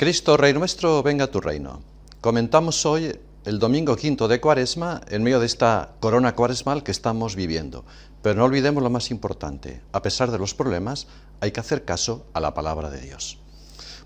Cristo Rey nuestro, venga a tu reino. Comentamos hoy el domingo quinto de Cuaresma en medio de esta corona cuaresmal que estamos viviendo. Pero no olvidemos lo más importante, a pesar de los problemas, hay que hacer caso a la palabra de Dios.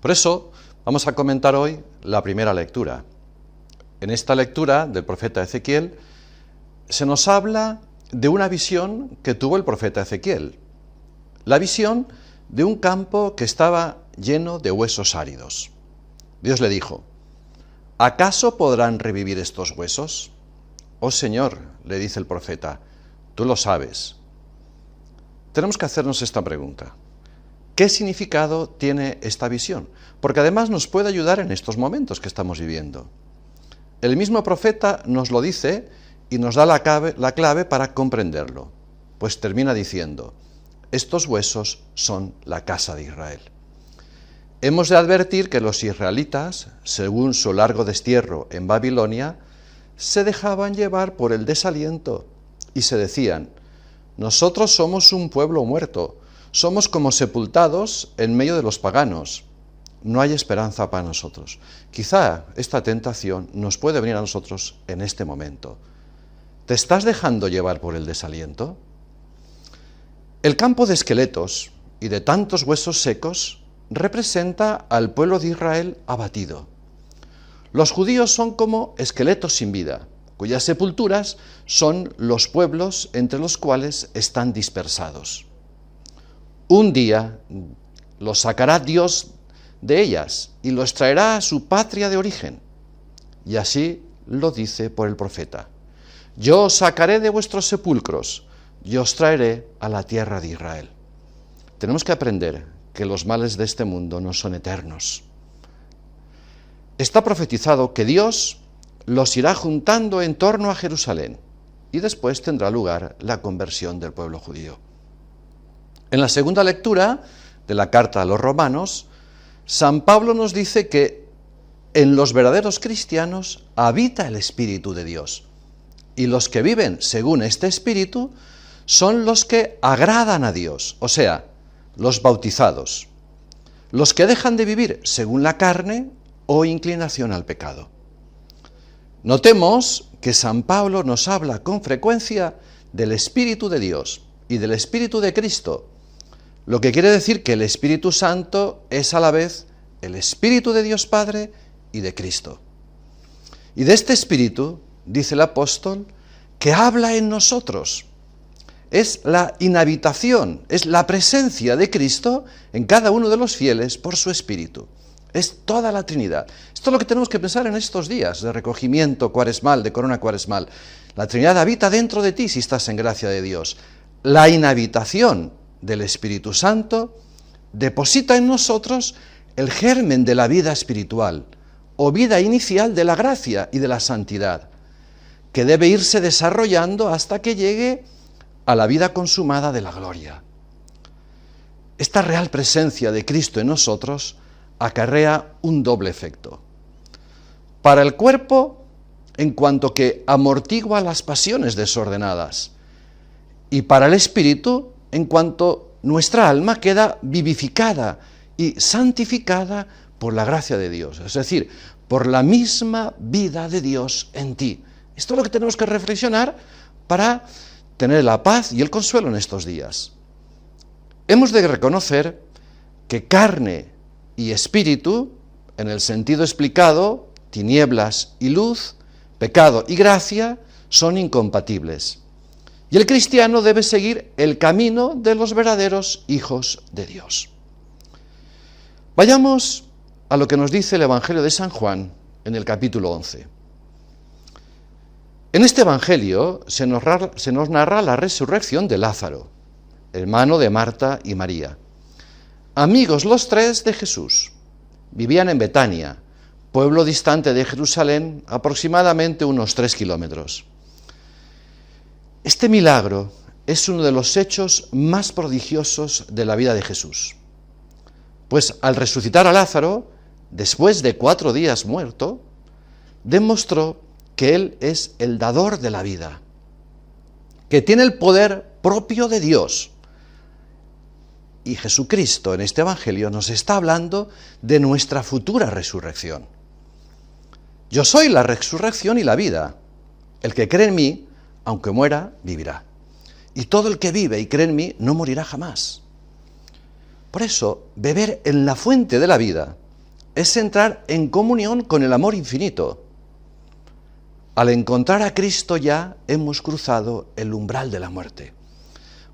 Por eso vamos a comentar hoy la primera lectura. En esta lectura del profeta Ezequiel se nos habla de una visión que tuvo el profeta Ezequiel. La visión de un campo que estaba lleno de huesos áridos. Dios le dijo: ¿acaso podrán revivir estos huesos? Oh Señor, le dice el profeta, tú lo sabes. Tenemos que hacernos esta pregunta. ¿Qué significado tiene esta visión? Porque además nos puede ayudar en estos momentos que estamos viviendo. El mismo profeta nos lo dice y nos da la clave para comprenderlo. Pues termina diciendo: estos huesos son la casa de Israel. Hemos de advertir que los israelitas, según su largo destierro en Babilonia, se dejaban llevar por el desaliento y se decían: nosotros somos un pueblo muerto, somos como sepultados en medio de los paganos, no hay esperanza para nosotros. Quizá esta tentación nos puede venir a nosotros en este momento. ¿Te estás dejando llevar por el desaliento? El campo de esqueletos y de tantos huesos secos representa al pueblo de Israel abatido. Los judíos son como esqueletos sin vida, cuyas sepulturas son los pueblos entre los cuales están dispersados. Un día los sacará Dios de ellas y los traerá a su patria de origen. Y así lo dice por el profeta: yo os sacaré de vuestros sepulcros y os traeré a la tierra de Israel. Tenemos que aprender que los males de este mundo no son eternos. Está profetizado que Dios los irá juntando en torno a Jerusalén y después tendrá lugar la conversión del pueblo judío. En la segunda lectura de la carta a los romanos, San Pablo nos dice que en los verdaderos cristianos habita el Espíritu de Dios, y los que viven según este Espíritu son los que agradan a Dios, o sea, los bautizados, los que dejan de vivir según la carne o inclinación al pecado. Notemos que San Pablo nos habla con frecuencia del Espíritu de Dios y del Espíritu de Cristo, lo que quiere decir que el Espíritu Santo es a la vez el Espíritu de Dios Padre y de Cristo. Y de este Espíritu, dice el apóstol, que habla en nosotros. Es la inhabitación, es la presencia de Cristo en cada uno de los fieles por su Espíritu. Es toda la Trinidad. Esto es lo que tenemos que pensar en estos días de recogimiento cuaresmal, de corona cuaresmal. La Trinidad habita dentro de ti si estás en gracia de Dios. La inhabitación del Espíritu Santo deposita en nosotros el germen de la vida espiritual o vida inicial de la gracia y de la santidad, que debe irse desarrollando hasta que llegue a la vida consumada de la gloria. Esta real presencia de Cristo en nosotros acarrea un doble efecto. Para el cuerpo, en cuanto que amortigua las pasiones desordenadas, y para el espíritu, en cuanto nuestra alma queda vivificada y santificada por la gracia de Dios, es decir, por la misma vida de Dios en ti. Esto es lo que tenemos que reflexionar para tener la paz y el consuelo en estos días. Hemos de reconocer que carne y espíritu, en el sentido explicado, tinieblas y luz, pecado y gracia, son incompatibles. Y el cristiano debe seguir el camino de los verdaderos hijos de Dios. Vayamos a lo que nos dice el Evangelio de San Juan en el capítulo 11. En este Evangelio se nos narra la resurrección de Lázaro, hermano de Marta y María. Amigos los tres de Jesús. Vivían en Betania, pueblo distante de Jerusalén, aproximadamente unos 3 kilómetros. Este milagro es uno de los hechos más prodigiosos de la vida de Jesús. Pues al resucitar a Lázaro, después de 4 días muerto, demostró que Él es el dador de la vida, que tiene el poder propio de Dios, Y Jesucristo en este Evangelio nos está hablando de nuestra futura resurrección. Yo soy la resurrección y la vida. El que cree en mí, aunque muera, vivirá. Y todo el que vive y cree en mí no morirá jamás. Por eso, beber en la fuente de la vida es entrar en comunión con el amor infinito. Al encontrar a Cristo ya hemos cruzado el umbral de la muerte,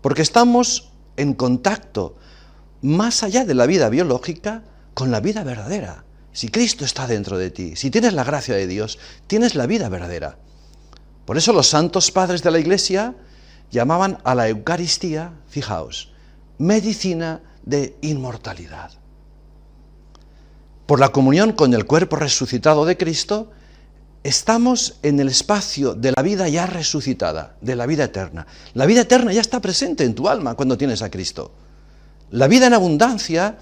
porque estamos en contacto más allá de la vida biológica con la vida verdadera. Si Cristo está dentro de ti, si tienes la gracia de Dios, tienes la vida verdadera. Por eso los santos padres de la Iglesia llamaban a la Eucaristía, fijaos, medicina de inmortalidad. Por la comunión con el cuerpo resucitado de Cristo, estamos en el espacio de la vida ya resucitada, de la vida eterna. La vida eterna ya está presente en tu alma cuando tienes a Cristo. La vida en abundancia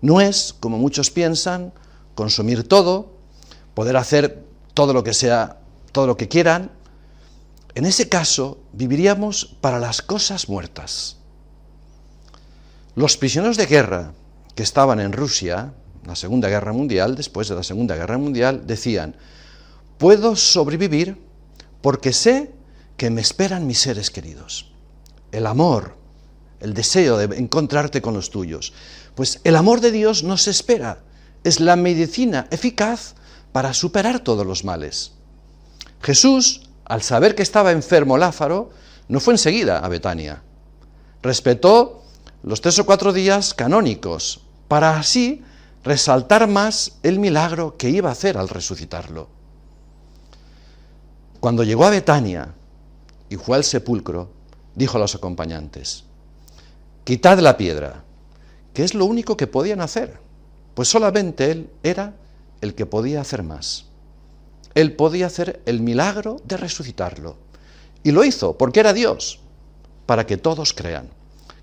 no es, como muchos piensan, consumir todo, poder hacer todo lo que sea, todo lo que quieran. En ese caso, viviríamos para las cosas muertas. Los prisioneros de guerra que estaban en Rusia, la Segunda Guerra Mundial, después de la Segunda Guerra Mundial, decían: puedo sobrevivir porque sé que me esperan mis seres queridos. El amor, el deseo de encontrarte con los tuyos. Pues el amor de Dios nos espera. Es la medicina eficaz para superar todos los males. Jesús, al saber que estaba enfermo Lázaro, no fue enseguida a Betania. Respetó los 3 o 4 días canónicos, para así resaltar más el milagro que iba a hacer al resucitarlo. Cuando llegó a Betania y fue al sepulcro, dijo a los acompañantes: quitad la piedra, que es lo único que podían hacer, pues solamente él era el que podía hacer más. Él podía hacer el milagro de resucitarlo. Y lo hizo, porque era Dios, para que todos crean.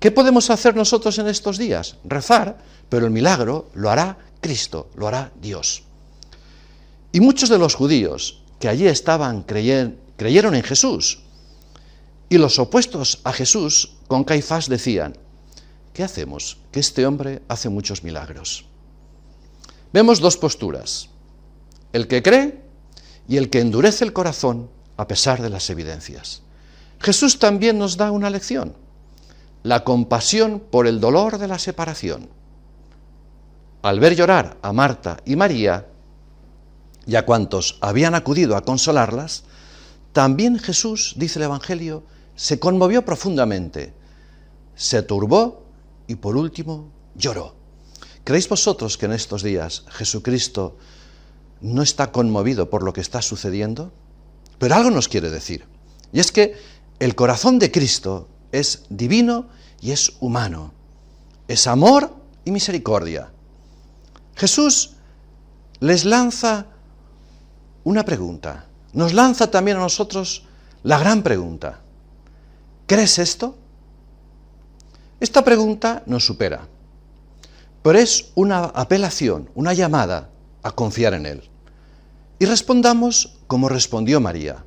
¿Qué podemos hacer nosotros en estos días? Rezar, pero el milagro lo hará Cristo, lo hará Dios. Y muchos de los judíos que allí estaban creyeron en Jesús. Y los opuestos a Jesús, con Caifás, decían: ¿qué hacemos? Que este hombre hace muchos milagros. Vemos 2 posturas: el que cree y el que endurece el corazón a pesar de las evidencias. Jesús también nos da una lección: la compasión por el dolor de la separación. Al ver llorar a Marta y María, y a cuantos habían acudido a consolarlas, también Jesús, dice el Evangelio, se conmovió profundamente, se turbó y por último lloró. ¿Creéis vosotros que en estos días Jesucristo no está conmovido por lo que está sucediendo? Pero algo nos quiere decir, y es que el corazón de Cristo es divino y es humano, es amor y misericordia. Jesús les lanza una pregunta, nos lanza también a nosotros la gran pregunta: ¿crees esto? Esta pregunta nos supera, pero es una apelación, una llamada a confiar en Él. Y respondamos como respondió María: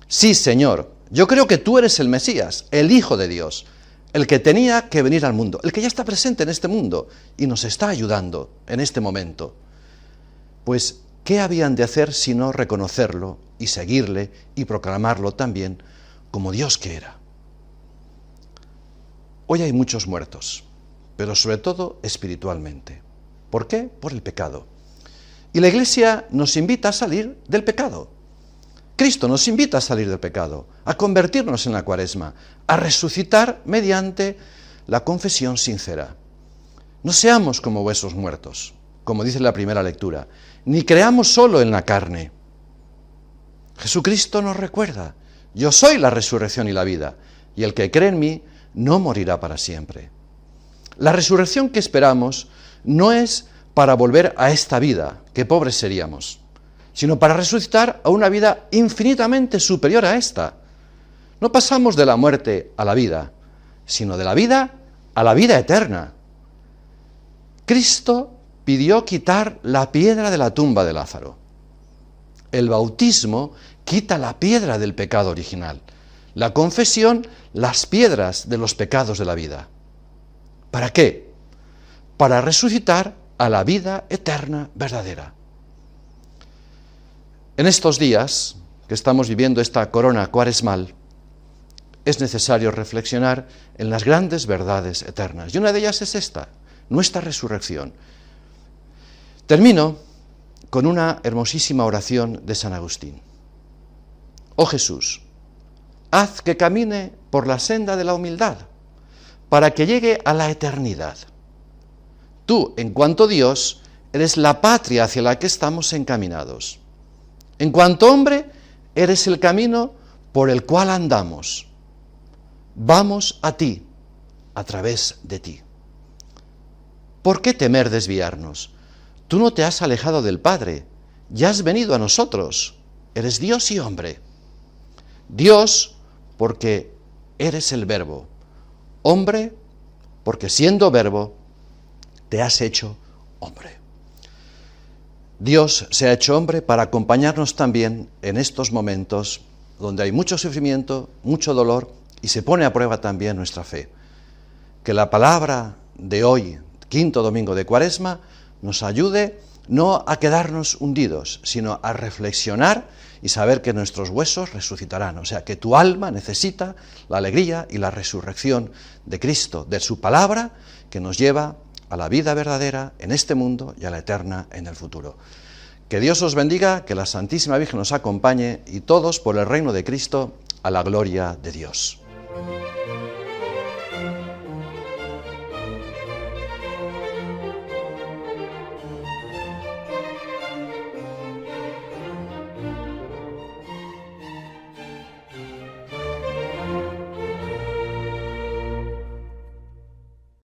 sí, Señor, yo creo que tú eres el Mesías, el Hijo de Dios, el que tenía que venir al mundo, el que ya está presente en este mundo y nos está ayudando en este momento. Pues, ¿qué habían de hacer sino reconocerlo y seguirle y proclamarlo también como Dios que era? Hoy hay muchos muertos, pero sobre todo espiritualmente. ¿Por qué? Por el pecado. Y la Iglesia nos invita a salir del pecado. Cristo nos invita a salir del pecado, a convertirnos en la Cuaresma, a resucitar mediante la confesión sincera. No seamos como huesos muertos, como dice la primera lectura, ni creamos solo en la carne. Jesucristo nos recuerda: yo soy la resurrección y la vida, y el que cree en mí no morirá para siempre. La resurrección que esperamos no es para volver a esta vida, que pobres seríamos, sino para resucitar a una vida infinitamente superior a esta. No pasamos de la muerte a la vida, sino de la vida a la vida eterna. Cristo pidió quitar la piedra de la tumba de Lázaro. El bautismo quita la piedra del pecado original. La confesión, las piedras de los pecados de la vida. ¿Para qué? Para resucitar a la vida eterna verdadera. En estos días que estamos viviendo esta corona cuaresmal, es necesario reflexionar en las grandes verdades eternas. Y una de ellas es esta, nuestra resurrección. Termino con una hermosísima oración de San Agustín. Oh Jesús, haz que camine por la senda de la humildad, para que llegue a la eternidad. Tú, en cuanto Dios, eres la patria hacia la que estamos encaminados. En cuanto hombre, eres el camino por el cual andamos. Vamos a ti, a través de ti. ¿Por qué temer desviarnos? Tú no te has alejado del Padre, ya has venido a nosotros. Eres Dios y hombre. Dios, porque eres el Verbo. Hombre, porque siendo Verbo, te has hecho hombre. Dios se ha hecho hombre para acompañarnos también en estos momentos donde hay mucho sufrimiento, mucho dolor, y se pone a prueba también nuestra fe. Que la palabra de hoy, quinto domingo de Cuaresma, nos ayude no a quedarnos hundidos, sino a reflexionar y saber que nuestros huesos resucitarán. O sea, que tu alma necesita la alegría y la resurrección de Cristo, de su palabra, que nos lleva a la vida verdadera en este mundo y a la eterna en el futuro. Que Dios os bendiga, que la Santísima Virgen nos acompañe y todos por el reino de Cristo a la gloria de Dios.